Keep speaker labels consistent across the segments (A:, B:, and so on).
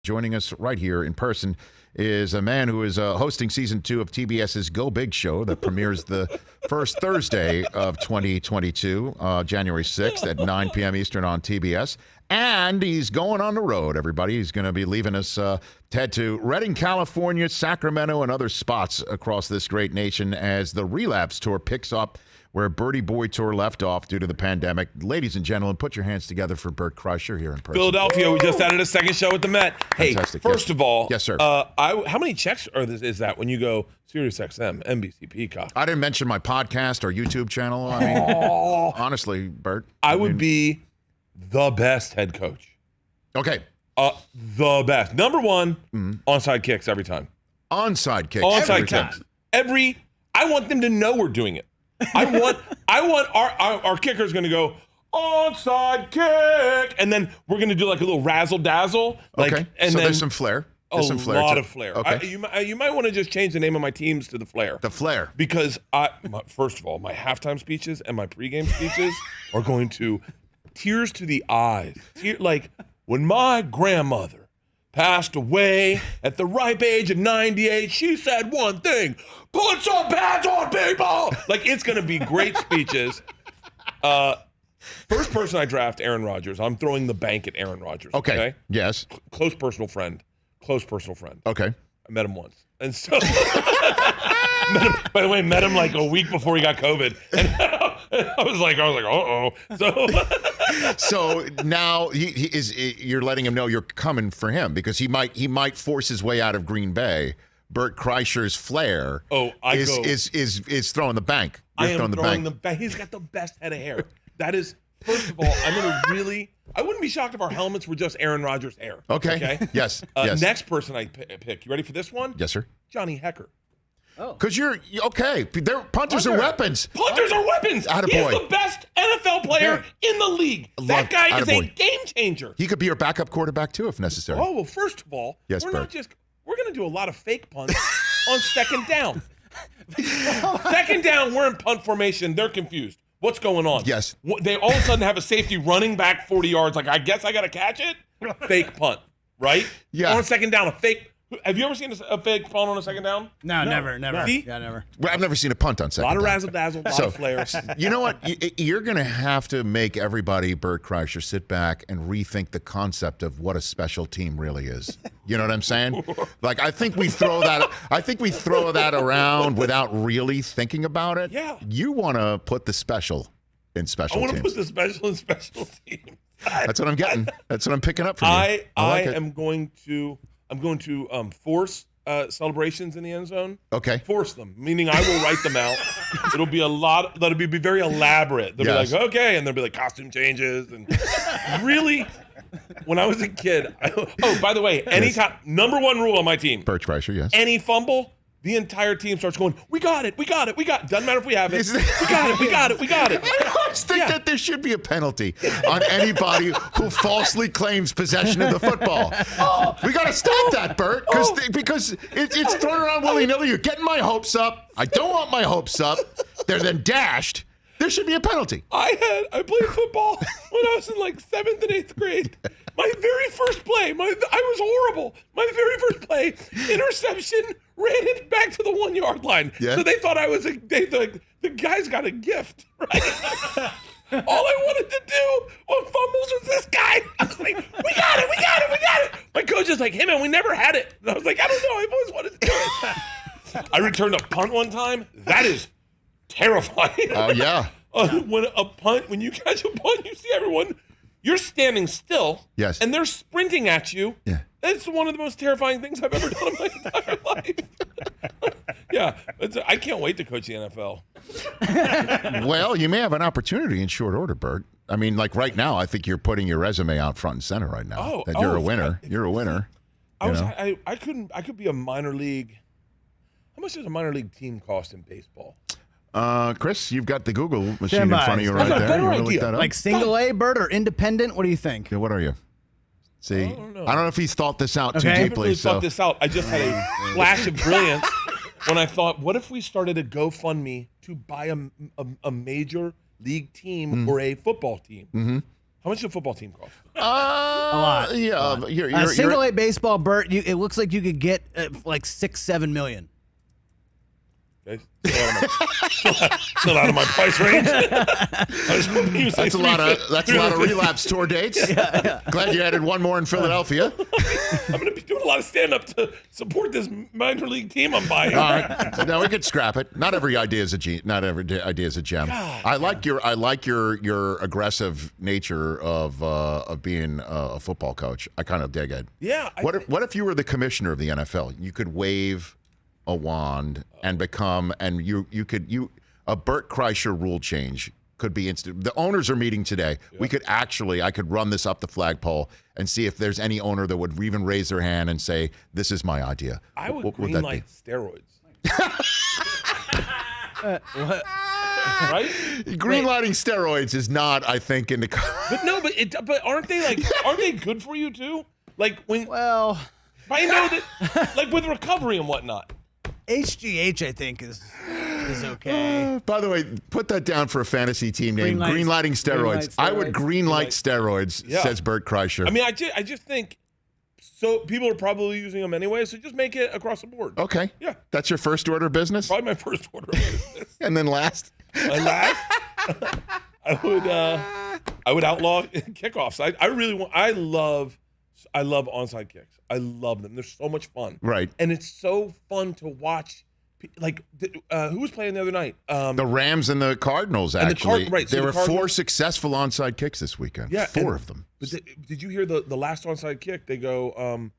A: Joining us right here in person is a man who is hosting season 2 of TBS's Go Big show that premieres the first Thursday of 2022, January 6th at 9 p.m. Eastern on TBS. And he's going on the road, everybody. He's going to be leaving us to head to Redding, California, Sacramento, and other spots across this great nation as the Relapse Tour picks up where Birdie Boy Tour left off due to the pandemic. Ladies and gentlemen, put your hands together for Bert Kreischer here in person.
B: Philadelphia, we just added a second show at the Met. Hey,
A: Fantastic.
B: first of all,
A: yes, sir.
B: How many checks is that when you go SiriusXM, NBC, Peacock?
A: I didn't mention my podcast or YouTube channel. I mean, honestly, Bert.
B: I would be the best head coach.
A: Okay.
B: The best. Number one, onside kicks every time.
A: Onside kicks.
B: Onside kicks. I want them to know we're doing it. I want our kicker's going to go onside kick, and then we're going to do like a little razzle dazzle.
A: Okay.
B: And
A: so
B: then
A: there's some flair. There's some flair.
B: A lot of flair.
A: Okay.
B: You might want to just change the name of my teams to the Flair.
A: The Flair.
B: Because first of all, my halftime speeches and my pregame speeches are going to tears to the eyes. Like when my grandmother passed away at the ripe age of 98, she said one thing: put some pads on, people. Like, it's going to be great speeches. First person I draft, Aaron Rodgers. I'm throwing the bank at Aaron Rodgers.
A: Okay. Yes.
B: Close personal friend.
A: Okay.
B: I met him once. And so, met him like a week before he got COVID. And I was like, uh-oh.
A: So now you're letting him know you're coming for him because he might force his way out of Green Bay. Bert Kreischer's flair is throwing the bank.
B: You're throwing the bank. He's got the best head of hair. That is, first of all, I wouldn't be shocked if our helmets were just Aaron Rodgers' hair.
A: Okay. Yes. Yes.
B: Next person I pick. You ready for this one?
A: Yes, sir.
B: Johnny Hecker.
A: Oh. Because you're okay. Punters are weapons.
B: Punters are weapons. He's the best NFL player in the league. That guy is a game changer.
A: He could be your backup quarterback too, if necessary.
B: Oh well, first of all, we're going to do a lot of fake punts on second down. Second down, we're in punt formation. They're confused. What's going on?
A: Yes.
B: They all of a sudden have a safety running back 40 yards. Like, I guess I got to catch it. Fake punt, right?
A: Yeah.
B: On second down, a fake. Have you ever seen a fake punt on a second down?
C: No. Never.
B: See?
C: Yeah, never.
A: Well, I've never seen a punt on second down.
B: A lot of razzle-dazzle, a lot of flair.
A: You know what? You're going to have to make everybody, Bert Kreischer, sit back and rethink the concept of what a special team really is. You know what I'm saying? Like, I think we throw that around without really thinking about it.
B: Yeah.
A: You want to put the special in special teams.
B: I want to put the special in special teams.
A: That's what I'm getting. That's what I'm picking up from you.
B: I am going to force celebrations in the end zone.
A: Okay.
B: Force them, meaning I will write them out. It'll be that'll be very elaborate. They'll be like, okay, and there'll be like costume changes and really. When I was a kid, by the way, anytime, number one rule on my team.
A: Bert Kreischer, yes.
B: Any fumble, the entire team starts going, we got it. Doesn't matter if we have it. We got it.
A: I always think that there should be a penalty on anybody who falsely claims possession of the football. We got to stop that, Bert, because it's thrown around willy-nilly. You're getting my hopes up. I don't want my hopes up. They're then dashed. There should be a penalty.
B: I played football when I was in like 7th and 8th grade. My very first play, I was horrible. My very first play, interception, ran it back to the 1 yard line. Yeah. So they thought the guy's got a gift, right? All I wanted to do on fumbles was this guy. I was like, we got it. My coach was like, hey man, we never had it. And I was like, I don't know, I've always wanted to do it. I returned a punt one time. That is terrifying.
A: Oh, yeah.
B: When you catch a punt, you see everyone, you're standing still.
A: Yes.
B: And they're sprinting at you.
A: Yeah.
B: It's one of the most terrifying things I've ever done in my entire life. Yeah. I can't wait to coach the NFL.
A: Well, you may have an opportunity in short order, Bert. I mean, like right now, I think you're putting your resume out front and center right now. That you're a winner. You're a winner.
B: I could be a minor league. How much does a minor league team cost in baseball?
A: Chris, you've got the Google machine in front of you right there. You want to look that up?
C: Like single A, Bert, or independent? What do you think?
A: Yeah, what are you? See, I don't know if he's thought this out too
B: I
A: deeply.
B: really thought this out. I just had a flash of brilliance when I thought, what if we started a GoFundMe to buy a major league team or a football team?
A: Mm-hmm.
B: How much does a football team cost?
C: A lot.
A: Yeah.
C: Single A baseball, Bert. It looks like you could get like 6-7 million.
B: Okay. Still out of my price range.
A: That's a lot of relapse tour dates. Glad you added one more in Philadelphia.
B: I'm going to be doing a lot of stand-up to support this minor league team I'm buying.
A: All right. No, we could scrap it. Not every idea is a gem.
B: God,
A: I like your aggressive nature of being a football coach. I kind of dig it.
B: Yeah.
A: What if you were the commissioner of the NFL? You could wave a wand and become, and a Bert Kreischer rule change could be instant. The owners are meeting today. Yeah. I could run this up the flagpole and see if there's any owner that would even raise their hand and say, this is my idea.
B: I would greenlight steroids.
C: What?
B: Right?
A: Greenlighting steroids is not, I think, in the.
B: But aren't they good for you too? Like when.
C: Well,
B: I know that, like with recovery and whatnot.
C: HGH, I think, is okay.
A: By the way, put that down for a fantasy team name. Greenlighting steroids. I would greenlight steroids, says Bert Kreischer.
B: I mean, I just think so. People are probably using them anyway, so just make it across the board.
A: Okay.
B: Yeah.
A: That's your first order of business?
B: Probably my first order of business.
A: And then last?
B: My last? I would outlaw kickoffs. I love onside kicks. I love them. They're so much fun.
A: Right.
B: And it's so fun to watch. Like, who was playing the other night?
A: The Rams and the Cardinals, actually. There were 4 successful onside kicks this weekend.
B: Yeah,
A: 4 of them.
B: But did you hear the last onside kick? They go,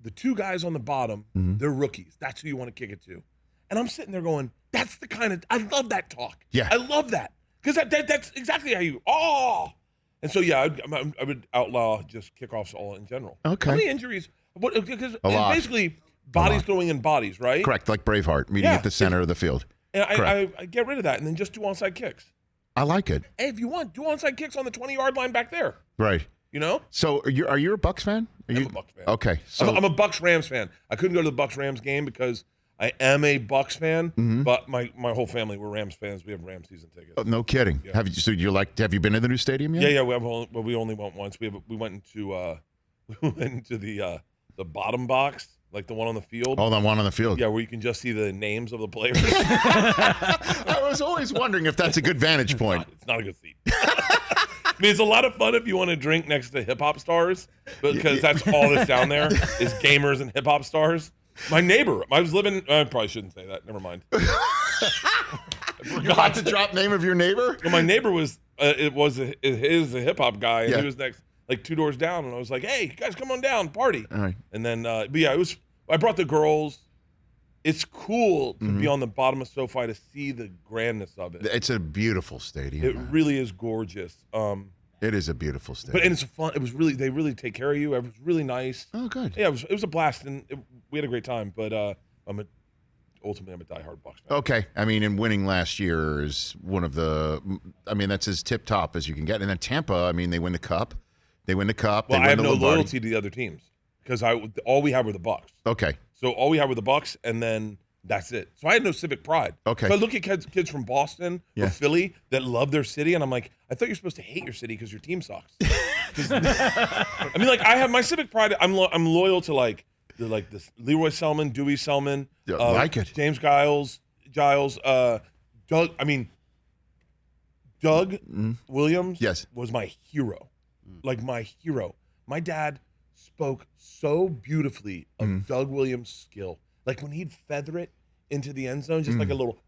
B: the 2 guys on the bottom, they're rookies. That's who you want to kick it to. And I'm sitting there going, that's the kind of, I love that talk.
A: Yeah.
B: I love that. Because that's exactly how you, And so, yeah, I would outlaw just kickoffs all in general.
A: Okay.
B: How many injuries? Because
A: A lot.
B: basically bodies throwing in bodies, right?
A: Correct, like Braveheart, meeting at the center of the field.
B: And I get rid of that and then just do onside kicks.
A: I like it.
B: Hey, if you want, do onside kicks on the 20-yard line back there.
A: Right.
B: You know?
A: So are you a Bucs fan?
B: I'm a Bucs fan.
A: Okay. So
B: I'm a Bucs-Rams fan. I couldn't go to the Bucs-Rams game because I am a Bucs fan, but my whole family were Rams fans. We have Rams season tickets.
A: Oh, no kidding.
B: Yeah.
A: Have you been to the new stadium yet?
B: Yeah. We only went once. We went into the bottom box, like the one on the field.
A: Oh, the one on the field.
B: Yeah, where you can just see the names of the players.
A: I was always wondering if that's a good vantage point.
B: It's not a good seat. I mean, it's a lot of fun if you want to drink next to hip-hop stars, because that's all that's down there is gamers and hip-hop stars. My neighbor, I probably shouldn't say that. Never mind.
A: You about to drop name of your neighbor?
B: Well, my neighbor was a hip-hop guy, and
A: Yeah.
B: he was next, like 2 doors down, and I was like, hey, you guys come on down, party.
A: All right.
B: And then, but yeah, I brought the girls. It's cool to be on the bottom of SoFi to see the grandness of it.
A: It's a beautiful stadium.
B: It really is gorgeous.
A: It is a beautiful stadium.
B: And it's fun. It was really, they really take care of you. It was really nice.
A: Oh, good.
B: Yeah, it was a blast, and we had a great time. But ultimately, I'm a diehard Bucs fan.
A: Okay. I mean, and winning last year is one of the, that's as tip top as you can get. And then Tampa, I mean, they win the cup.
B: Well, I have no loyalty to the other teams because all we had were the Bucs.
A: Okay.
B: So all we had were the Bucs, and then that's it. So I had no civic pride.
A: Okay.
B: So I look at kids from Boston or Philly that love their city, and I'm like, I thought you're supposed to hate your city because your team sucks. I mean, like, I have my civic pride. I'm loyal to like this Leroy Selman, Dewey Selman,
A: like it.
B: James Giles, Doug. I mean, Doug Williams.
A: Yes.
B: Was my hero, like my hero. My dad spoke so beautifully of Doug Williams' skill. Like when he'd feather it into the end zone, just like a little.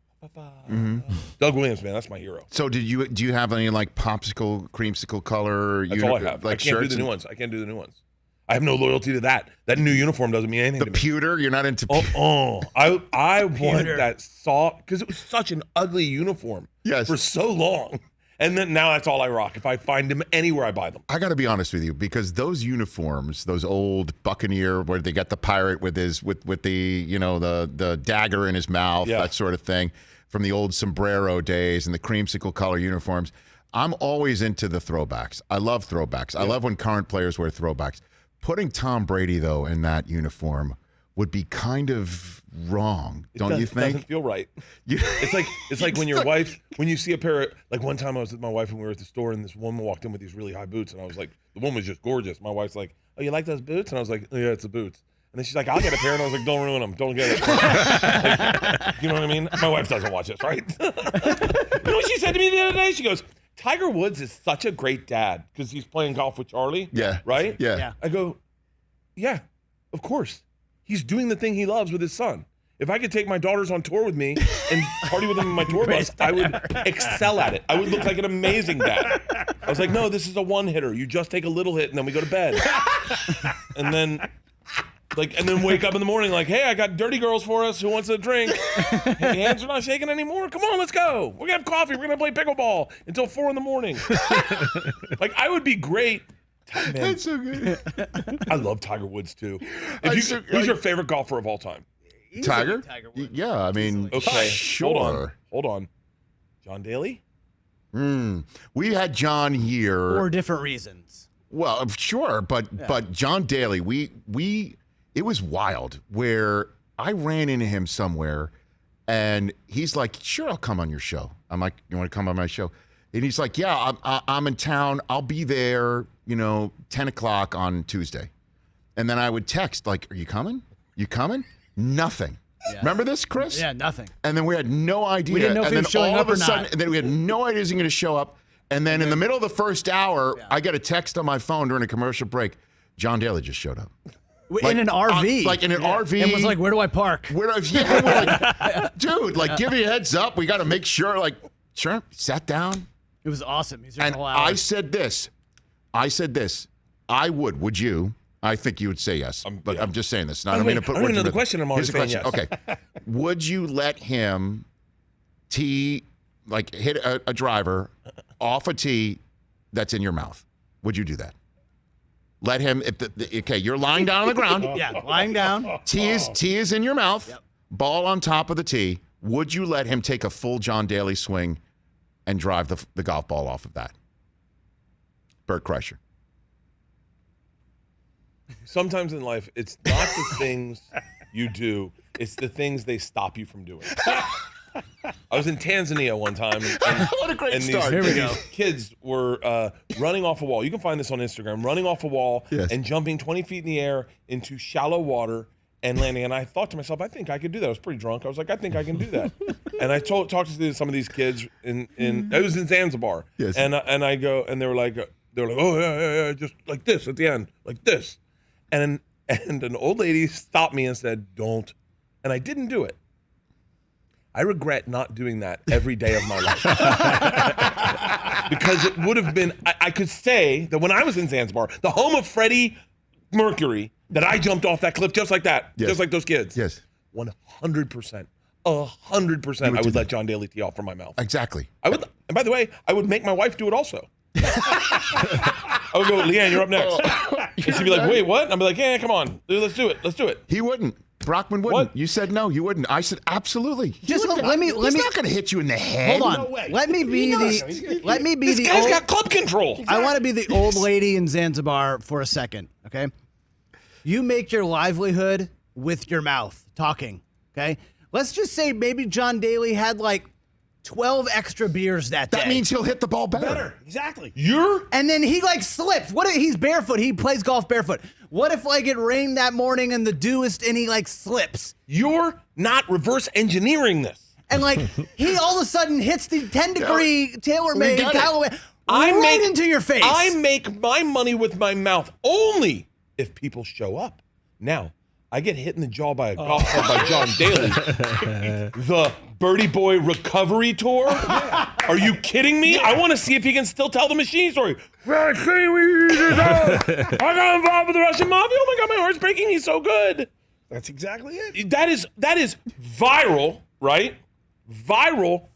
B: Doug Williams, man, that's my hero.
A: So do you have any like popsicle, creamsicle color?
B: That's all I have.
A: Like
B: I can't do the new ones. I can't do the new ones. I have no loyalty to that. That new uniform doesn't mean anything
A: The
B: to me.
A: pewter? You're not into
B: I want that soft, because it was such an ugly uniform for so long. And then now that's all I rock. If I find them anywhere, I buy them.
A: I got to be honest with you, because those uniforms, those old Buccaneer, where they got the pirate with his with the the dagger in his mouth, that sort of thing, from the old sombrero days and the creamsicle color uniforms. I'm always into the throwbacks. I love throwbacks. I love when current players wear throwbacks. Putting Tom Brady though in that uniform would be kind of wrong, don't you think?
B: It doesn't feel right. It's like when your wife, when you see a pair of, like one time I was with my wife and we were at the store and this woman walked in with these really high boots and I was like, the woman was just gorgeous. My wife's like, oh, you like those boots? And I was like, oh, yeah, it's the boots. And then she's like, I'll get a pair. And I was like, don't ruin them. Don't get it. Like, you know what I mean? My wife doesn't watch this, right? You know what she said to me the other day? She goes, Tiger Woods is such a great dad because he's playing golf with Charlie.
A: Yeah.
B: Right?
A: Yeah.
B: I go, yeah, of course. He's doing the thing he loves with his son. If I could take my daughters on tour with me and party with them in my tour bus, I would excel at it. I would look like an amazing dad. I was like, no, this is a one-hitter. You just take a little hit and then we go to bed. And then wake up in the morning like, hey, I got dirty girls for us. Who wants a drink? Hey, hands are not shaking anymore. Come on, let's go. We're going to have coffee. We're going to play pickleball until 4 a.m. Like, I would be great. Man,
A: That's so good.
B: I love Tiger Woods, too. Who's your favorite golfer of all time?
A: Tiger?
C: Woods.
A: Yeah, I mean,
B: Okay,
A: sure.
B: Hold on. John Daly?
A: We had John here.
C: For different reasons.
A: Well, sure, but John Daly, it was wild where I ran into him somewhere and he's like, sure, I'll come on your show. I'm like, you want to come on my show? And he's like, yeah, I'm in town. I'll be there, 10 o'clock on Tuesday. And then I would text like, are you coming? You coming? Nothing. Yeah. Remember this, Chris?
C: Yeah, nothing.
A: And then we had no idea.
C: We didn't know if he was showing up or not.
A: And then we had no idea he was going to show up. And then in the middle of the first hour, I got a text on my phone during a commercial break. John Daly just showed up.
C: In an RV.
A: Like in an RV.
C: And was like, where do I park?
A: We're like, dude, like, give me a heads up. We got to make sure, like, sure, sat down.
C: It was awesome. He's here
A: And
C: for a whole hour.
A: I said this. Would you? I think you would say yes. But I'm just saying this. I don't mean to put
B: I don't
A: words
B: even know
A: in
B: the
A: your
B: question. I'm already
A: Here's the
B: saying
A: question.
B: yes.
A: Okay. Would you let him hit a driver off a tee that's in your mouth? Would you do that? Let him, okay, you're lying down on the ground.
C: Yeah, lying down.
A: Tee is in your mouth.
C: Yep.
A: Ball on top of the tee. Would you let him take a full John Daly swing and drive the golf ball off of that? Bert Kreischer.
B: Sometimes in life, it's not the things you do, it's the things they stop you from doing. I was in Tanzania one time. And,
A: what a great start.
B: These kids were running off a wall. You can find this on Instagram. Running off a wall and jumping 20 feet in the air into shallow water and landing. And I thought to myself, I think I could do that. I was pretty drunk. I was like, I think I can do that. And I talked to some of these kids it was in Zanzibar.
A: Yes.
B: And I go, and they were like, oh yeah, just like this at the end, like this. And an old lady stopped me and said, don't. And I didn't do it. I regret not doing that every day of my life. Because it would have been, I could say that when I was in Zanzibar, the home of Freddie Mercury, that I jumped off that cliff just like that, just like those kids.
A: Yes.
B: 100%. 100% I would let John Daly tee off from my mouth.
A: Exactly.
B: I would, and by the way, I would make my wife do it also. I would go, Leanne, you're up next. And she'd be like, wait, what? And I'd be like, yeah, come on. Let's do it.
A: He wouldn't. Brockman wouldn't. What? You said no, you wouldn't. I said absolutely.
C: Just let me.
A: He's not going to hit you in the head.
C: Hold on.
A: No way.
C: Let me be
B: This
C: the
B: guy's
C: old,
B: got club control.
C: I want to be the old lady in Zanzibar for a second, okay? You make your livelihood with your mouth, talking, okay? Let's just say maybe John Daly had like 12 extra beers that day.
A: That means he'll hit the ball better.
C: Exactly.
B: And
C: then he like slips. What if he's barefoot? He plays golf barefoot. What if like it rained that morning and the dew is and he like slips?
B: You're not reverse engineering this.
C: And like he all of a sudden hits the 10-degree TaylorMade Callaway into your face.
B: I make my money with my mouth only if people show up. Now, I get hit in the jaw by a golf club by John Daly. The Birdie Boy Recovery Tour? Yeah. Are you kidding me? Yeah. I want to see if he can still tell the machine story. I got involved with the Russian mafia. Oh my God, my heart's breaking. He's so good.
D: That's exactly it.
B: That is viral, right? Viral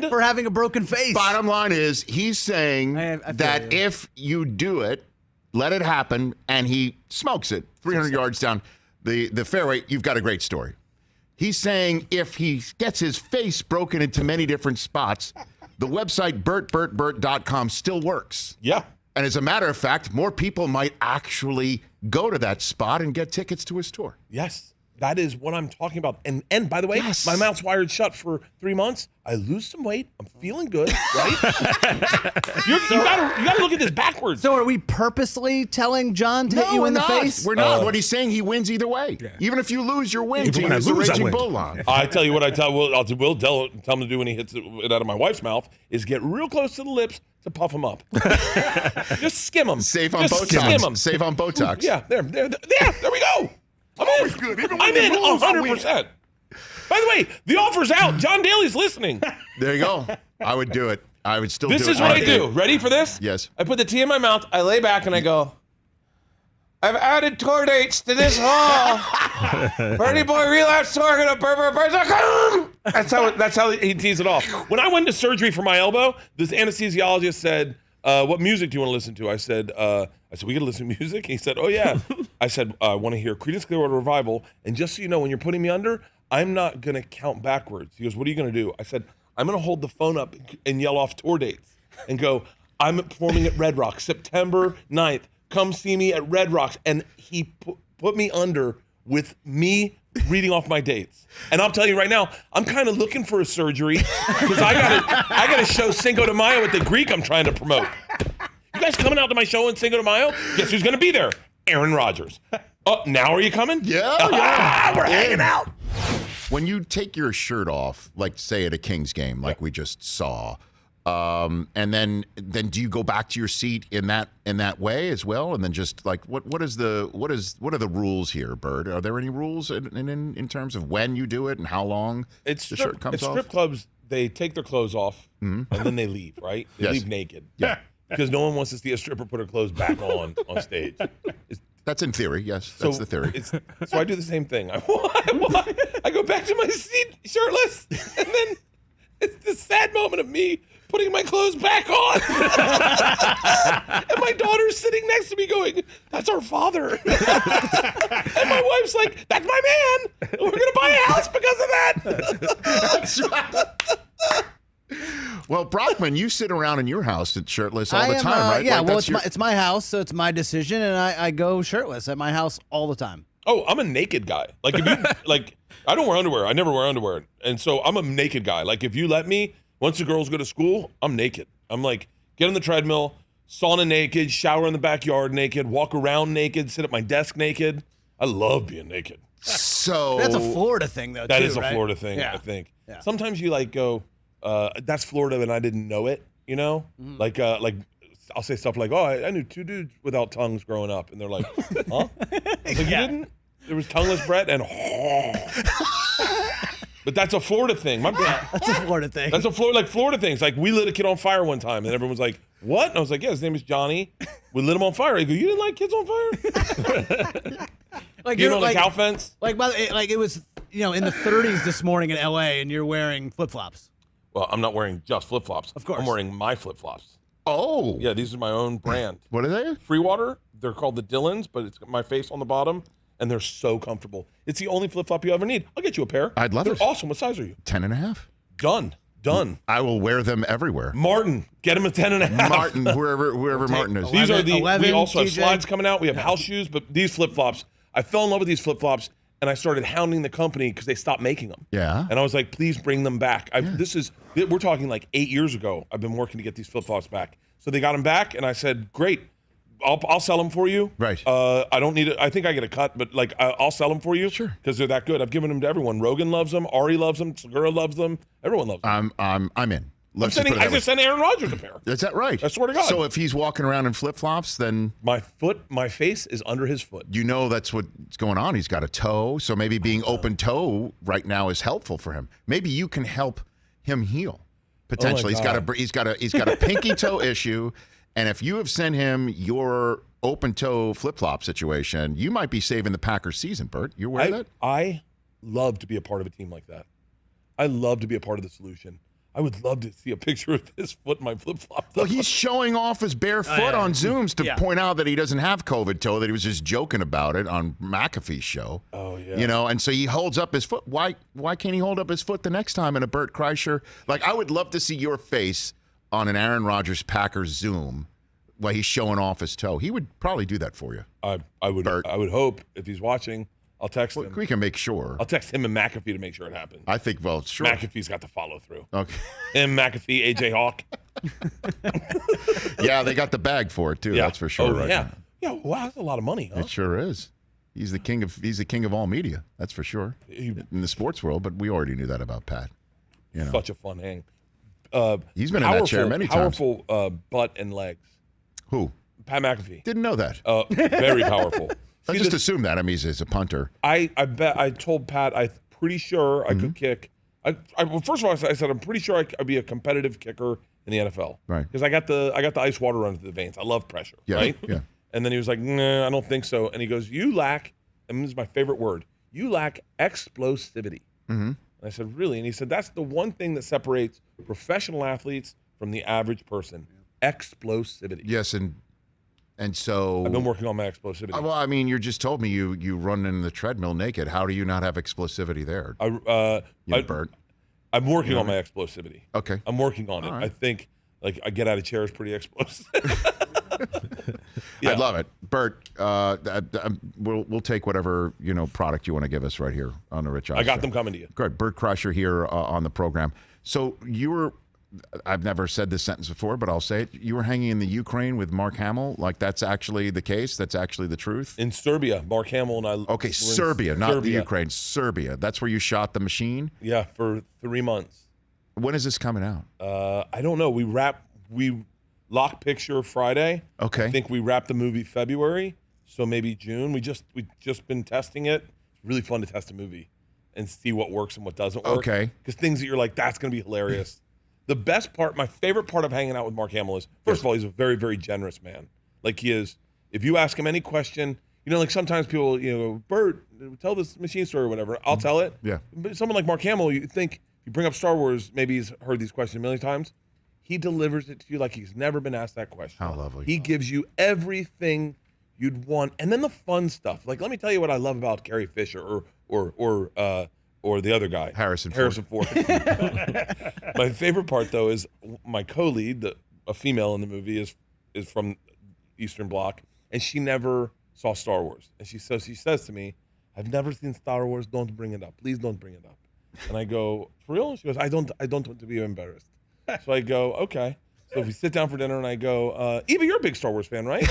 C: for having a broken face.
A: Bottom line is he's saying that if you do it, let it happen, and he smokes it 300 yards down the fairway, you've got a great story. He's saying if he gets his face broken into many different spots, the website BertBertBert.com still works.
B: Yeah.
A: And as a matter of fact, more people might actually go to that spot and get tickets to his tour.
B: Yes. That is what I'm talking about. And by the way,
A: Yes.
B: my mouth's wired shut for 3 months. I lose some weight. I'm feeling good, right? you gotta look at this backwards.
C: So are we purposely telling John to hit you in the face?
A: We're not. What he's saying, he wins either way. Yeah. Even if you lose, your win.
D: Even
A: Team
D: when I
A: is the
D: lose, I
A: Raging
D: win.
A: Bull on.
B: I tell you what, I'll tell him to do when he hits it out of my wife's mouth is get real close to the lips to puff them up. Just skim them.
A: Save on
B: Just skim
A: Botox.
B: 'em.
A: Save on Botox.
B: Yeah, there we go. I'm in.
D: good. Even when
B: I'm
D: you
B: in
D: lose, I
B: 100%. By the way, the offer's out. John Daly's listening.
A: There you go. I would do it. I would still do it.
B: This is what I do. Ready for this?
A: Yes.
B: I put the tea in my mouth. I lay back and I go, I've added tour dates to this hall. Birdie Boy Relapse Tour gonna burr. That's how he tees it off. When I went to surgery for my elbow, this anesthesiologist said, what music do you want to listen to? I said, we gotta listen to music? He said, oh yeah. I said, I want to hear Creedence Clearwater Revival. And just so you know, when you're putting me under, I'm not gonna count backwards. He goes, what are you gonna do? I said, I'm gonna hold the phone up and yell off tour dates and go, I'm performing at Red Rocks, September 9th. Come see me at Red Rocks. And he put me under with me reading off my dates. And I'll tell you right now, I'm kind of looking for a surgery because I gotta show Cinco de Mayo at the Greek I'm trying to promote. You guys coming out to my show in Cinco de Mayo? Guess who's gonna be there? Aaron Rodgers. Oh, now are you coming?
A: Yeah.
B: We're hanging out.
A: When you take your shirt off, like say at a Kings game, like we just saw, and then do you go back to your seat in that way as well? And then just like what are the rules here, Bert? Are there any rules in terms of when you do it and how long the shirt comes off?
B: Strip clubs, they take their clothes off and then they leave, right? They leave naked.
A: Yeah.
B: Because no one wants to see a stripper put her clothes back on stage.
A: That's in theory, yes. That's the theory.
B: So I do the same thing. I go back to my seat shirtless, and then it's the sad moment of me putting my clothes back on. And my daughter's sitting next to me going, that's our father. And my wife's like, that's my man. We're going to buy a house because of that.
A: That's right. Well, Brockman, you sit around in your house shirtless all the time, right?
C: Yeah,
A: like
C: well, it's my house, so it's my decision, and I go shirtless at my house all the time.
B: Oh, I'm a naked guy. Like if you I don't wear underwear. I never wear underwear, and so I'm a naked guy. Like if you let me, once the girls go to school, I'm naked. I'm like get on the treadmill, sauna naked, shower in the backyard naked, walk around naked, sit at my desk naked. I love being naked.
A: So
C: That's a Florida thing, though.
B: That
C: too,
B: is a
C: right?
B: Florida thing,
C: Yeah.
B: I think.
C: Yeah.
B: Sometimes you like go, that's Florida, and I didn't know it. You know, like I'll say stuff like, "Oh, I knew 2 dudes without tongues growing up," and they're like, "Huh?" I was like, "You didn't?" There was tongueless Brett and. But that's a Florida thing.
C: That's a Florida thing.
B: That's a Florida thing. It's like we lit a kid on fire one time, and everyone was like, "What?" And I was like, "Yeah, his name is Johnny. We lit him on fire." I go, "You didn't light kids on fire?"
C: like
B: You know, the cow fence.
C: Like it was, in the 30s this morning in LA, and you're wearing flip flops.
B: Well, I'm not wearing just flip flops.
C: Of course.
B: I'm wearing my flip flops.
A: Oh.
B: Yeah, these are my own brand.
A: What are they?
B: Free water. They're called the Dylans, but it's got my face on the bottom, and they're so comfortable. It's the only flip flop you ever need. I'll get you a pair.
A: I'd love
B: They're
A: it.
B: awesome. What size are you?
A: 10.5.
B: Done.
A: I will wear them everywhere.
B: Martin, get him a 10.5.
A: Martin, whoever Martin is.
B: These are
C: 11,
B: we also have
C: TJ.
B: slides coming out. We have house shoes, but these flip flops, I fell in love with these flip flops, and I started hounding the company because they stopped making them.
A: Yeah.
B: And I was like, please bring them back. We're talking like 8 years ago. I've been working to get these flip flops back. So they got them back, and I said, great. I'll sell them for you.
A: Right.
B: I don't need it. I think I get a cut, but I'll sell them for you.
A: Sure.
B: Because they're that good. I've given them to everyone. Rogan loves them. Ari loves them. Segura loves them. Everyone loves them.
A: I'm in.
B: I just sent Aaron Rodgers a pair.
A: Is that right?
B: I swear to God.
A: So if he's walking around in flip-flops, then
B: My face is under his foot.
A: you know that's what's going on. He's got a toe, so maybe being open toe right now is helpful for him. Maybe you can help him heal. Potentially, he's got a pinky toe issue, and if you have sent him your open toe flip-flop situation, you might be saving the Packers season, Bert. You aware of that?
B: I love to be a part of a team like that. I love to be a part of the solution. I would love to see a picture of his foot in my flip-flop.
A: Well, he's showing off his bare foot on Zooms to point out that he doesn't have COVID toe, that he was just joking about it on McAfee's show.
B: Oh, yeah.
A: And so he holds up his foot. Why can't he hold up his foot the next time in a Bert Kreischer? Like, I would love to see your face on an Aaron Rodgers Packers Zoom Well, he's showing off his toe. He would probably do that for you.
B: I would hope if he's watching, I'll text him.
A: We can make sure.
B: I'll text him and McAfee to make sure it happens.
A: I think, well, sure.
B: McAfee's got the follow through.
A: Okay.
B: Him, McAfee, AJ Hawk.
A: Yeah, they got the bag for it too.
B: Yeah.
A: That's for sure. Right
B: yeah.
A: now.
B: Yeah. Wow, that's a lot of money, huh?
A: It sure is. He's the king of all media. That's for sure. In the sports world, but we already knew that about Pat. You know.
B: Such a fun hang.
A: He's been in that chair many times.
B: Powerful butt and legs.
A: Who?
B: Pat McAfee.
A: Didn't know that.
B: Very powerful.
A: I just assumed that. I mean, he's a punter.
B: I bet I told Pat I'm pretty sure I could kick. Well, first of all, I said I'm pretty sure I'd be a competitive kicker in the NFL.
A: Right.
B: Because I got the ice water running through the veins. I love pressure.
A: Yeah.
B: Right.
A: Yeah.
B: And then he was like, "Nah, I don't think so." And he goes, "You lack," and this is my favorite word. You lack explosivity.
A: Mm-hmm.
B: And I said, "Really?" And he said, "That's the one thing that separates professional athletes from the average person. Explosivity."
A: Yes, and so
B: I've been working on my explosivity.
A: Well, I mean, you just told me you run in the treadmill naked. How do you not have explosivity there? Bert.
B: I'm working on my explosivity.
A: Okay.
B: I'm working on it.
A: right.
B: I think like I get out of chairs pretty explosive.
A: I love it, Bert. We'll take whatever product you want to give us right here on the Rich Eisen
B: I got
A: Show.
B: them coming to you.
A: Good, Bert Kreischer here on the program. So you were. I've never said this sentence before, but I'll say it. You were hanging in the Ukraine with Mark Hamill. Like that's actually the case. That's actually the truth.
B: In Serbia, Mark Hamill and I.
A: Okay, Serbia, not the Ukraine. Serbia. That's where you shot the machine.
B: Yeah, for 3 months.
A: When is this coming out?
B: I don't know. We lock picture Friday.
A: Okay.
B: I think we wrapped the movie February, so maybe June. We just been testing it. It's really fun to test a movie and see what works and what doesn't work.
A: Okay.
B: Because things that you're like, that's going to be hilarious. The best part, my favorite part of hanging out with Mark Hamill is, first of all, he's a very, very generous man. Like he is, if you ask him any question, like sometimes people, Bert, tell this machine story or whatever, I'll tell it.
A: Yeah.
B: But someone like Mark Hamill, you think, you bring up Star Wars, maybe he's heard these questions a million times. He delivers it to you like he's never been asked that question.
A: How lovely.
B: He gives you everything you'd want. And then the fun stuff. Like, let me tell you what I love about Carrie Fisher or the other guy.
A: Harrison
B: Ford. My favorite part, though, is my co-lead, a female in the movie, is from Eastern Bloc, and she never saw Star Wars. And she says to me, "I've never seen Star Wars. Don't bring it up. Please don't bring it up." And I go, "For real?" She goes, I don't want to be embarrassed." So I go, "Okay." So we sit down for dinner, and I go, "Eva, you're a big Star Wars fan, right?"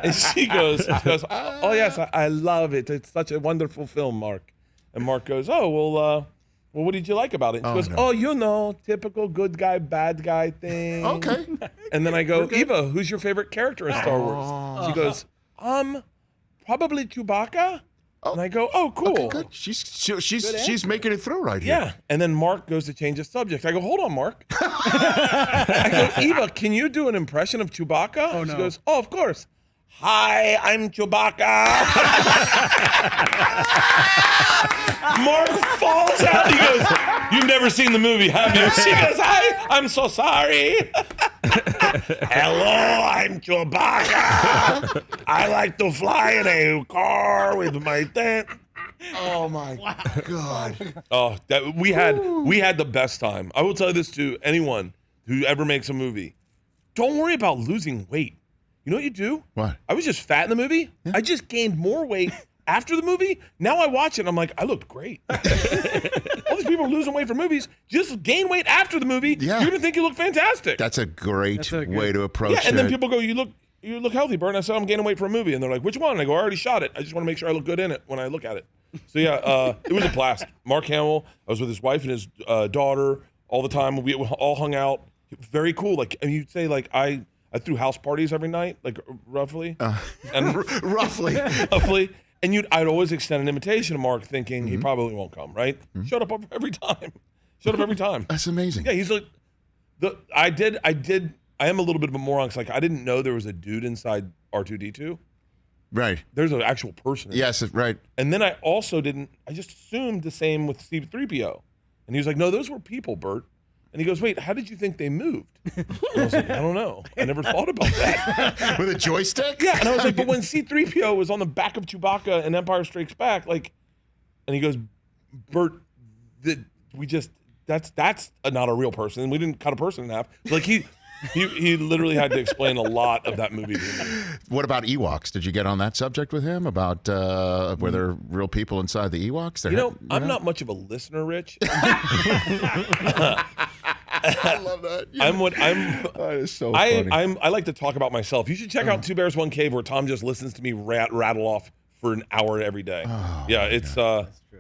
B: And she goes, "Oh yes, I love it. It's such a wonderful film, Mark." And Mark goes, "Oh, well, what did you like about it?" And she goes, "Oh, typical good guy, bad guy thing."
A: Okay.
B: And then I go, "Eva, who's your favorite character in Star Wars?" She goes, probably Chewbacca." And I go, "Oh, cool."
A: Okay, good. She's making it through right here.
B: Yeah. And then Mark goes to change the subject. I go, "Hold on, Mark." I go, "Eva, can you do an impression of Chewbacca?"
C: Oh, no.
B: She goes, "Oh, of course. Hi, I'm Chewbacca." Mark falls out. He goes, "You've never seen the movie, have you?" She goes, "Hi, I'm so sorry." "Hello, I'm Chewbacca. I like to fly in a car with my tent."
A: Oh my God.
B: Oh, we had the best time. I will tell you this to anyone who ever makes a movie. Don't worry about losing weight. You know what you do?
A: What?
B: I was just fat in the movie. Yeah. I just gained more weight after the movie. Now I watch it and I'm like, I looked great. All these people are losing weight for movies. Just gain weight after the movie.
A: Yeah.
B: You're gonna think you look fantastic.
A: That's a great way to approach it.
B: Yeah, and then people go, you look healthy, Bert. And I said, I'm gaining weight for a movie. And they're like, which one? And I go, I already shot it. I just want to make sure I look good in it when I look at it. So yeah, it was a blast. Mark Hamill, I was with his wife and his daughter all the time. We all hung out. Very cool. Like, and you'd say like I threw house parties every night, like roughly.
A: Roughly.
B: Roughly. And I'd always extend an invitation to Mark thinking he probably won't come, right? Showed up every time. Showed up every time.
A: That's amazing.
B: Yeah, he's like, I am a little bit of a moron because like I didn't know there was a dude inside R2-D2.
A: Right.
B: There's an actual person.
A: Yes, right.
B: And then I just assumed the same with C-3PO. And he was like, no, those were people, Bert. And he goes, wait, how did you think they moved? And I was like, I don't know. I never thought about that.
A: With a joystick?
B: Yeah. And I was like, but when C-3PO was on the back of Chewbacca in Empire Strikes Back, like, and he goes, Bert, that's not a real person. And we didn't cut a person in half. Like He literally had to explain a lot of that movie to me.
A: What about Ewoks? Did you get on that subject with him about were there real people inside the Ewoks?
B: I'm not much of a listener, Rich.
A: I love that. That is so funny.
B: I like to talk about myself. You should check out Two Bears One Cave, where Tom just listens to me rattle off for an hour every day. It's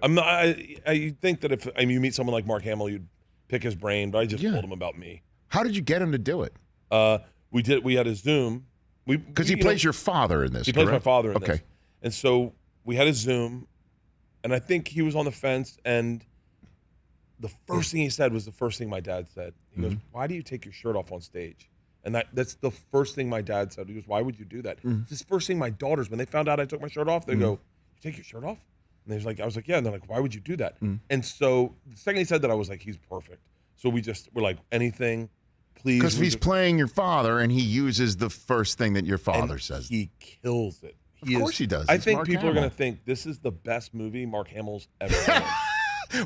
B: I'm not. I think that if you meet someone like Mark Hamill, you'd pick his brain, but I just told him about me.
A: How did you get him to do it?
B: We had a Zoom.
A: Because he plays your father in this.
B: He plays my father in this. And so we had a Zoom, and I think he was on the fence, and the first thing he said was the first thing my dad said. He goes, "Why do you take your shirt off on stage?" And that's the first thing my dad said. He goes, "Why would you do that?" It's the first thing my daughters, when they found out I took my shirt off, they go, "You take your shirt off?" And I was like, "Yeah." And they're like, "Why would you do that?" And so the second he said that, I was like, "He's perfect." So we're like, anything, please.
A: Because he's playing your father, and he uses the first thing that your father says.
B: He kills it.
A: Of course he does.
B: I
A: It's
B: think
A: Mark
B: people are
A: Hamill.
B: going to think this is the best movie Mark Hamill's ever done.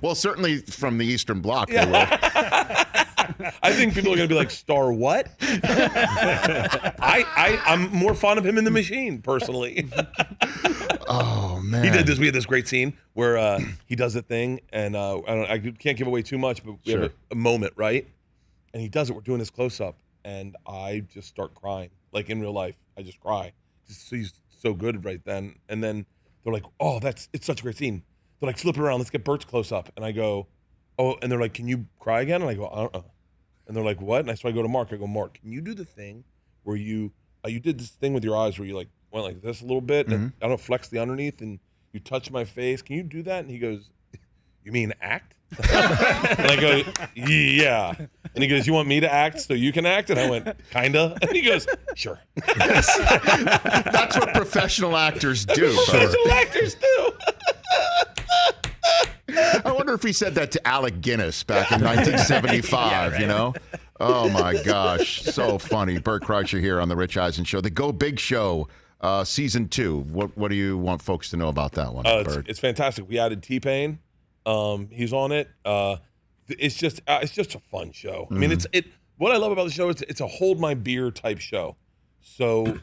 A: Well, certainly from the Eastern Bloc, they will.
B: I think people are going to be like, "Star what?" I'm more fond of him in The Machine, personally.
A: Oh, man.
B: He did this. We had this great scene where he does a thing, and I can't give away too much, but we have a moment, right? And he does it. We're doing this close-up, and I just start crying. Like in real life, I just cry. He's so good right then. And then they're like, "Oh, it's such a great scene." They're like, "Flip it around. Let's get Bert's close-up." And I go, "Oh," and they're like, "Can you cry again?" And I go, And they're like, "What?" And so I go to Mark. I go, "Mark, can you do the thing where you did this thing with your eyes where you like went like this a little bit, and I don't flex the underneath, and you touch my face. Can you do that?" And he goes, "You mean act?" And I go, "Yeah." And he goes, "You want me to act so you can act?" And I went, "Kinda." And he goes, "Sure."
A: That's what professional actors do.
B: Professional actors do.
A: I wonder if he said that to Alec Guinness back in 1975, you know? Oh, my gosh. So funny. Bert Kreischer here on the Rich Eisen Show. The Go Big Show, Season 2. What do you want folks to know about that one, Bert?
B: It's fantastic. We added T-Pain. He's on it. It's just a fun show. I mean, what I love about the show is it's a hold my beer type show. So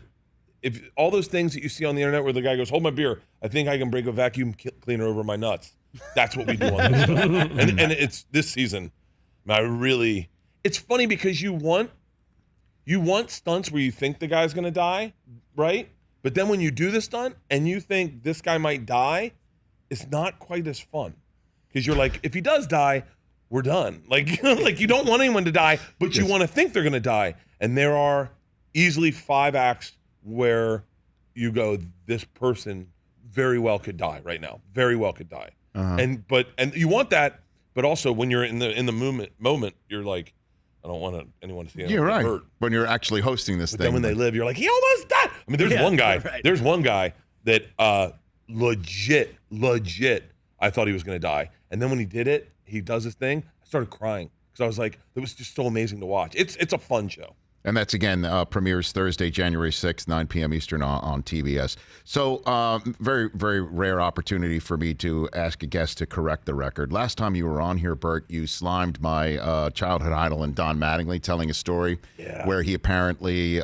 B: if all those things that you see on the internet where the guy goes, "Hold my beer," I think I can break a vacuum cleaner over my nuts. That's what we do on this show. And it's this season. It's funny because you want stunts where you think the guy's gonna die, right? But then when you do the stunt and you think this guy might die, it's not quite as fun. Because you're like, if he does die, we're done. Like, like you don't want anyone to die, but you want to think they're gonna die. And there are easily 5 acts where you go, this person very well could die right now. Very well could die. And you want that, but also when you're in the moment, you're like, I don't want anyone to see anyone
A: right.
B: hurt.
A: When you're actually hosting this
B: But
A: thing.
B: then when they live, you're like, he almost died. I mean, there's one guy.
C: Right.
B: There's one guy that legit, I thought he was going to die. And then when he did it, he does his thing. I started crying because I was like, it was just so amazing to watch. It's a fun show.
A: And that's, again, premieres Thursday, January 6th, 9 p.m. Eastern on TBS. So very, very rare opportunity for me to ask a guest to correct the record. Last time you were on here, Bert, you slimed my childhood idol and Don Mattingly, telling a story where he apparently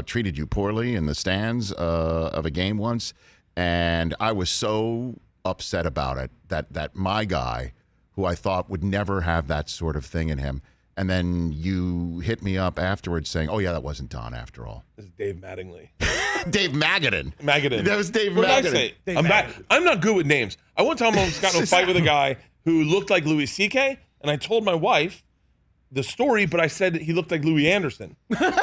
A: treated you poorly in the stands of a game once. And I was so upset about it that my guy, who I thought would never have that sort of thing in him, and then you hit me up afterwards saying, "Oh, yeah, that wasn't Don after all."
B: This is Dave Mattingly.
A: Dave Magadan.
B: That
A: was Dave
B: What did I
A: Magadan.
B: say? I'm not good with names. I one time almost got in a fight with a guy who looked like Louis C.K., and I told my wife the story, but I said he looked like Louis Anderson.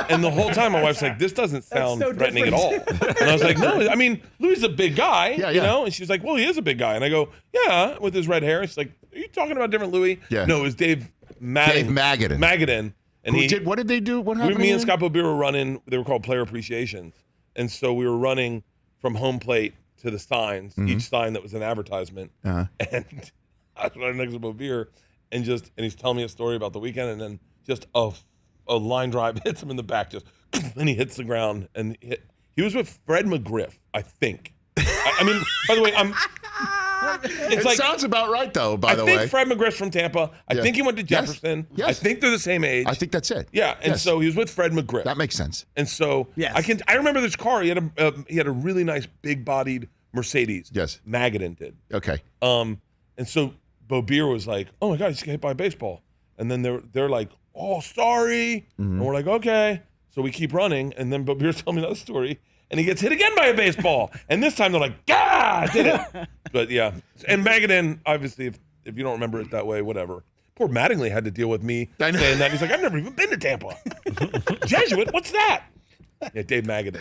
B: And the whole time my wife's like, "This doesn't sound
C: so
B: threatening at all." And I was like, "No, I mean, Louis is a big guy, you know?" And she's like, "Well, he is a big guy." And I go, "Yeah, with his red hair." And she's like, "Are you talking about different Louis?"
A: Yeah.
B: No, it was Dave
A: Magadan.
B: Magadan. And
A: What did they do? What happened?
B: me and Scott Bobier were running, they were called player appreciations. And so we were running from home plate to the signs, each sign that was an advertisement. And I was running next to Bobier and he's telling me a story about the weekend, and then just a line drive hits him in the back, and he hits the ground. And he was with Fred McGriff, I think. I mean, by the way, It's
A: It sounds about right, though, by the way.
B: I think Fred McGriff's from Tampa. I think he went to Jefferson.
A: Yes.
B: I think they're the same age.
A: I think that's it.
B: Yeah, and so he was with Fred McGriff.
A: That makes sense.
B: And so I remember this car. He had a really nice big-bodied Mercedes.
A: Yes.
B: Magadan did.
A: Okay.
B: And so Bo Beer was like, "Oh my God, he's got hit by a baseball." And then they're like, "Oh, sorry." And we're like, "Okay." So we keep running, and then Bo Beer's telling me another story, and he gets hit again by a baseball. And this time they're like, "Gah, I did it." But yeah, and Magadan, obviously, if you don't remember it that way, whatever. Poor Mattingly had to deal with me saying that. He's like, "I've never even been to Tampa." Jesuit, what's that? Yeah, Dave Magadan.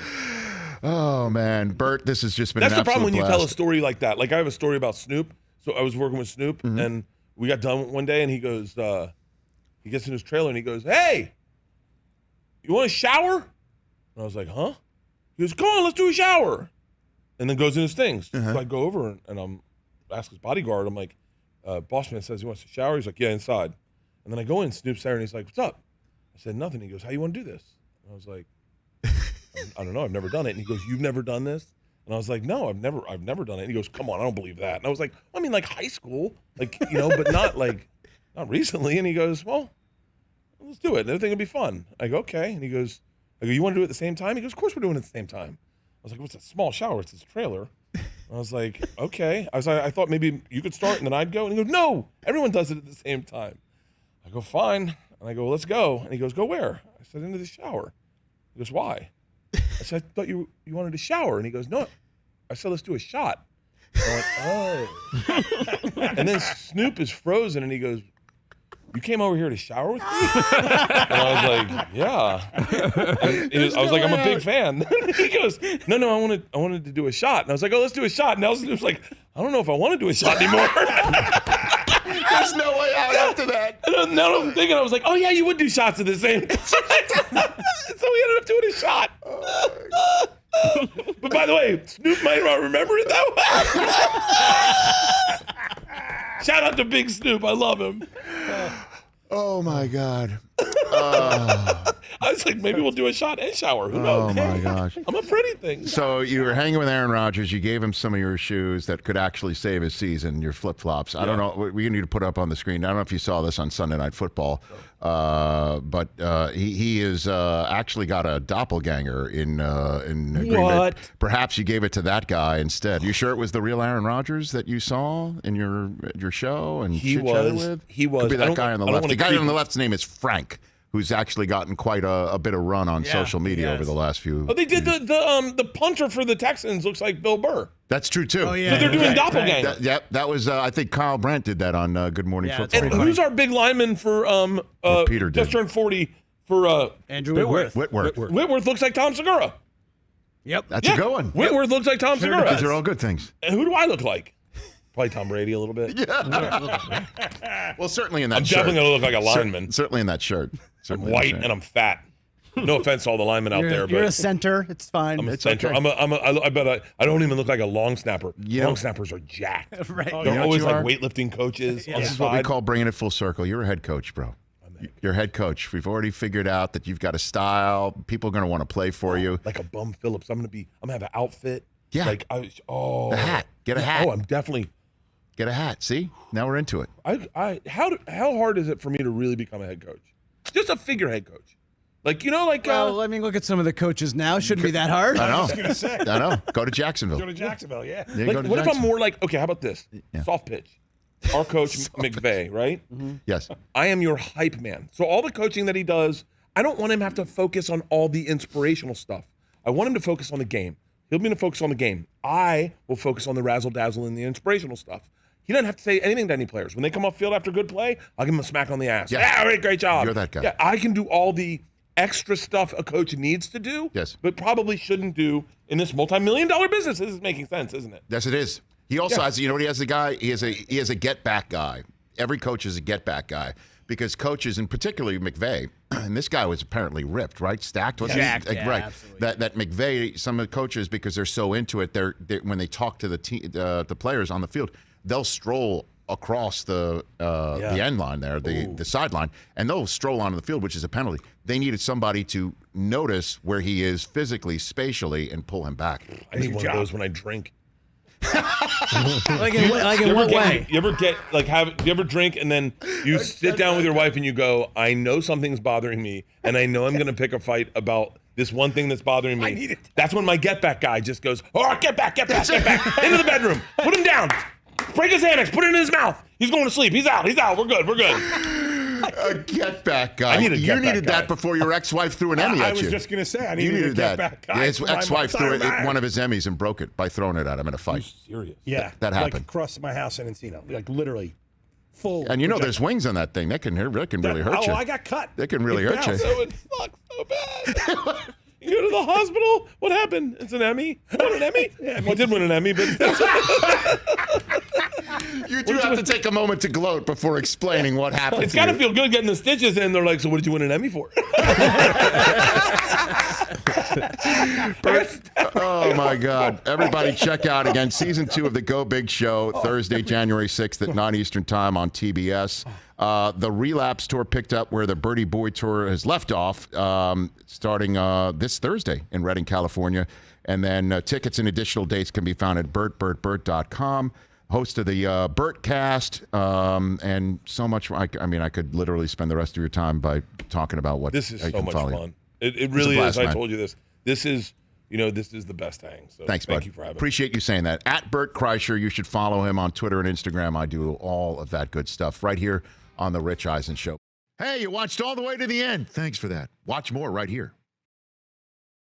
A: Oh man, Bert, this has just been
B: That's
A: an
B: the problem when
A: absolute
B: you tell a
A: blast.
B: story like that. Like I have a story about Snoop. So I was working with Snoop, and we got done one day, and he goes, he gets in his trailer, and he goes, "Hey, you want a shower?" And I was like, "Huh?" He goes, "Come on, let's do a shower." And then goes in his things. So I go over, and I'm ask his bodyguard. I'm like, "Boss man says he wants to shower." He's like, "Yeah, inside." And then I go in, Snoop's there, and he's like, "What's up?" I said, "Nothing." He goes, "How you want to do this?" And I was like, I don't know. I've never done it. And he goes, "You've never done this?" And I was like, "No, I've never done it." And he goes, "Come on, I don't believe that." And I was like, "I mean, like high school, like, but not recently." And he goes, "Well, let's do it. Everything will be fun." I go, "Okay." And he goes, "You want to do it at the same time?" He goes, "Of course we're doing it at the same time." I was like, "What's a small shower? It's his trailer." I was like, "Okay." I was like, "I thought maybe you could start and then I'd go." And he goes, "No, everyone does it at the same time." I go, "Fine." And I go, "Well, let's go." And he goes, "Go where?" I said, "Into the shower." He goes, "Why?" I said, "I thought you wanted to shower." And he goes, "No." I said, "Let's do a shot." I went, "Oh." And then Snoop is frozen, and he goes, "You came over here to shower with me?" And I was like, "Yeah." I was like, "I'm a big fan." He goes, No, I wanted to do a shot." And I was like, "Oh, let's do a shot." And now Snoop's like, "I don't know if I want to do a shot anymore."
A: There's no way out after that.
B: And now I'm thinking, I was like, "Oh yeah, you would do shots at the same time." So we ended up doing a shot. But by the way, Snoop might not remember it that way. Shout out to Big Snoop. I love him.
A: Oh my God.
B: I was like, maybe we'll do a shot and shower. Who knows?
A: Oh my gosh.
B: I'm a pretty thing.
A: So you were hanging with Aaron Rodgers. You gave him some of your shoes that could actually save his season, your flip-flops. I don't know. We need to put up on the screen. I don't know if you saw this on Sunday Night Football, but he is actually got a doppelganger in Green Bay.
B: What?
A: Perhaps you gave it to that guy instead. You sure it was the real Aaron Rodgers that you saw in your show and chit-chatted with?
B: He was.
A: Could be
B: I
A: that guy on the
B: don't
A: left.
B: wanna
A: The guy
B: creep-
A: on the left's name is Frank, who's actually gotten quite a bit of run on social media over the last few.
B: Oh, they did the punter for the Texans looks like Bill Burr.
A: That's true too.
C: Oh, yeah.
B: So they're doing doppelganger.
A: That was I think Kyle Brandt did that on Good Morning Football.
B: And who's our big lineman for
A: Peter did.
B: just turned 40 for
C: Andrew Whitworth.
B: Whitworth looks like Tom Segura.
C: Yep.
A: That's a good one.
B: Whitworth looks like Tom Segura.
A: These are all good things.
B: And who do I look like? Probably Tom Brady a little bit.
A: Well, certainly in that
B: I'm
A: shirt.
B: definitely gonna look like a lineman.
A: Certainly in that shirt.
B: I'm
A: Certainly in
B: white
A: that
B: and I'm fat. No offense to all the linemen out there,
C: You're
B: but
C: a center. It's fine.
B: I'm a
A: It's
B: center.
A: okay.
B: I bet I don't even look like a long snapper.
A: You know-
B: Long snappers are jacked.
C: Right.
B: They're
A: You know
B: always
A: what you
B: like
A: are?
B: weightlifting coaches on
A: This
B: the
A: is what we
B: side.
A: call bringing it full circle. You're a head coach, bro. You're a head coach. We've already figured out that you've got a style. People are going to want to play for you.
B: Like a Bum Phillips. I'm gonna have an outfit.
A: Yeah.
B: Like
A: The hat. Get a hat.
B: Oh, I'm definitely.
A: Get a hat. See? Now we're into it.
B: How hard is it for me to really become a head coach? Just a figurehead coach. Like,
C: Well, I mean, look at some of the coaches now. Shouldn't be that hard.
A: I know.
D: I was gonna say.
A: I know. Go to Jacksonville.
D: Go to Jacksonville, yeah.
A: Yeah,
B: like
A: go to
B: what if I'm
A: Jacksonville.
B: more like, okay, how about this?
A: Yeah.
B: Soft pitch. Our coach, McVay, right?
A: Yes.
B: I am your hype man. So all the coaching that he does, I don't want him to have to focus on all the inspirational stuff. I want him to focus on the game. He'll be going to focus on the game. I will focus on the razzle-dazzle and the inspirational stuff. He doesn't have to say anything to any players. When they come off field after a good play, I'll give him a smack on the ass.
A: Yeah.
B: Yeah, great job.
A: You're that guy.
B: Yeah, I can do all the extra stuff a coach needs to do,
A: Yes.
B: but probably shouldn't do in this multi-million-dollar business. This is making sense, isn't it?
A: Yes, it is. He also has, you know what he has, the guy? He has a get back guy. Every coach is a get back guy because coaches, and particularly McVay, and this guy was apparently ripped, right? Stacked, wasn't
C: Jacked,
A: he?
C: yeah,
A: Right.
C: absolutely.
A: That McVay, some of the coaches, because they're so into it, they're when they talk to the players on the field, they'll stroll across the end line there, the sideline, and they'll stroll onto the field, which is a penalty. They needed somebody to notice where he is physically, spatially, and pull him back.
B: I need one of those when I drink.
C: Like in what way?
B: You ever drink and then you sit down with your wife and you go, I know something's bothering me and I know I'm going to pick a fight about this one thing that's bothering me. That's when my get back guy just goes, all right, get back, into the bedroom, put him down, break his Xanax, put it in his mouth. He's going to sleep. He's out. We're good.
A: A get back guy. You needed that before your ex-wife threw an Emmy at you.
D: I was just going to say, I needed a get back guy.
A: His ex-wife threw one of his Emmys and broke it by throwing it at him in a fight.
B: Serious?
D: Yeah.
A: That happened.
D: Like across my house in Encino. Like literally full.
A: And there's wings on that thing. That can really hurt you.
D: Oh, I got cut.
A: That can really hurt you.
B: So it sucks so bad. You go to the hospital. What happened? It's an Emmy. Won an Emmy? Yeah, I did win an Emmy, but
A: you do have to take a moment to gloat before explaining what happened.
B: It's got to feel good getting the stitches in. They're like, so what did you win an Emmy for?
A: Oh my God! Everybody, check out again season 2 of the Go Big Show Thursday, January 6th at 9 Eastern Time on TBS. The Relapse Tour picked up where the Birdie Boy Tour has left off, starting this Thursday in Redding, California. And then tickets and additional dates can be found at bertbertbert.com. Host of the Bert Cast, and so much. I could literally spend the rest of your time by talking about what
B: this is
A: so
B: much fun. It really is. I told you this. This is the best hang. So
A: thanks, bud.
B: Thank you for having me.
A: Appreciate you saying that. At Bert Kreischer, you should follow him on Twitter and Instagram. I do all of that good stuff right here on the Rich Eisen Show. Hey, you watched all the way to the end. Thanks for that. Watch more right here.